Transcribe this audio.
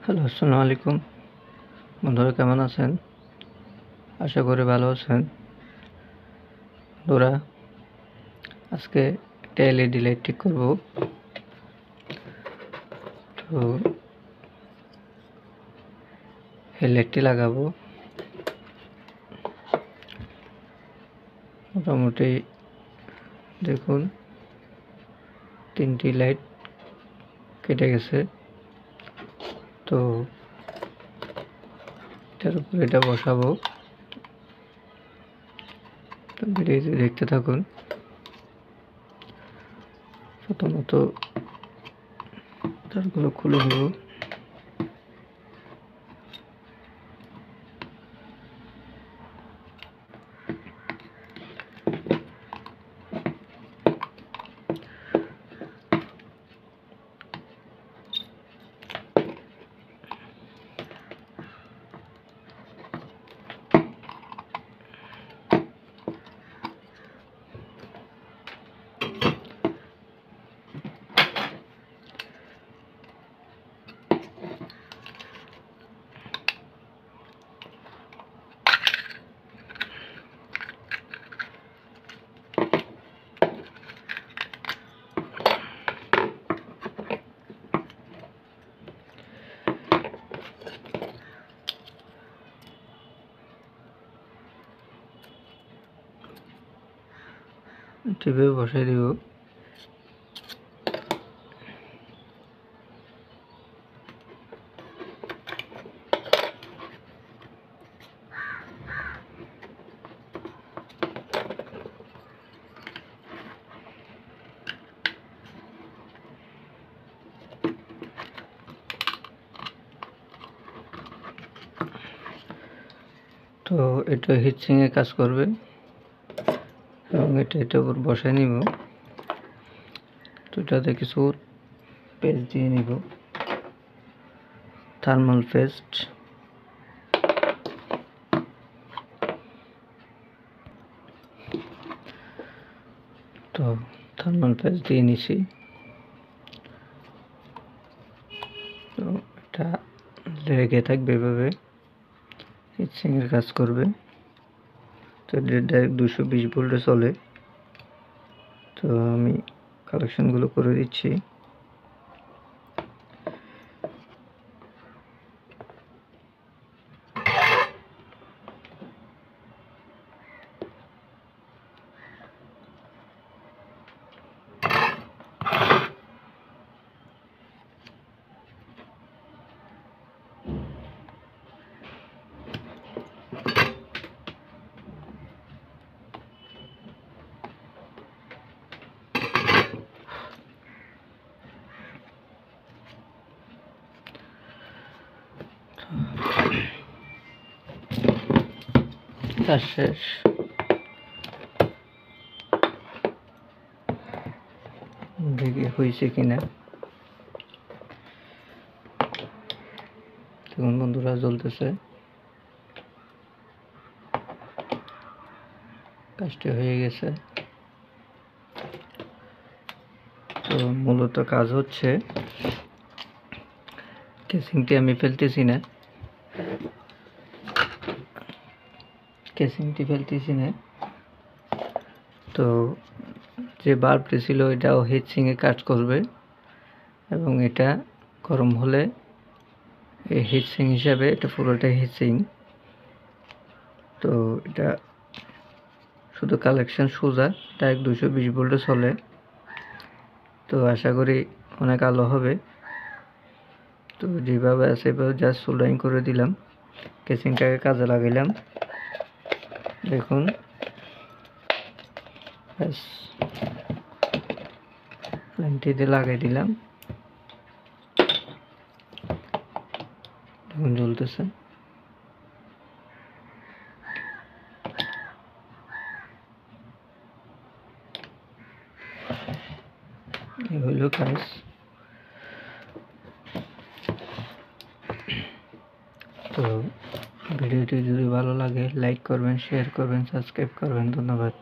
Hello, আসসালামু আলাইকুম। বন্ধুরা কেমন আছেন? আশা করি ভালো আছেন। বন্ধুরা, আজকে একটা এলইডি লাইট ঠিক করব। তো এই লাইটটি লাগাবো। মোটামুটি দেখুন 3টি লাইট কেটে গেছে। তো এটার উপর এটা বসাবো। তো ভিডিওটি দেখতে থাকুন। প্রথমত তারগুলো খুলে নেব। টিপে বসাই দিব। তো এটা হিটসিং এ কাজ করবে এবং এটার উপর বসাই নিব। তো এটাতে কিছু পেস্ট দিয়ে নিব, থার্মাল পেস্ট। তো থার্মাল পেস্ট দিয়ে নিছি। তো এটা লেগে থাকবে এভাবে, হিটসিং এর কাজ করবে। তো এটা ডাইরেক্ট 220 ভোল্টে চলে। তো আমি কালেকশনগুলো করে দিচ্ছি। কাজ শেষ। দেখি হয়েছে কিনা। দেখুন বন্ধুরা, জ্বলতেছে। কাজটি হয়ে গেছে। তো মূলত কাজ হচ্ছে, কেসিংটি আমি ফেলতেছি না, তো যে বাল্বটি ছিল এটাও হিটসিং এ কাজ করবে এবং এটা গরম হলে এই হিটসিং হিসাবে এটা পুরোটাই হিটসিং। তো এটা শুধু কালেকশন সোজা ডাইরেক্ট 220 ভোল্টে চলে। তো আশা করি অনেক আলো হবে। তো যেভাবে আছে সেভাবে জাস্ট সোল্ডারিং করে দিলাম, কেসিংটাকে কাজে লাগাইলাম। দেখুন, লাইনটিতে লাগাই দিলাম। দেখুন জ্বলতেছে। এই হইল কাজ। তো ভিডিওটি যদি ভালো লাগে লাইক করবেন, শেয়ার করবেন, সাবস্ক্রাইব করবেন। ধন্যবাদ।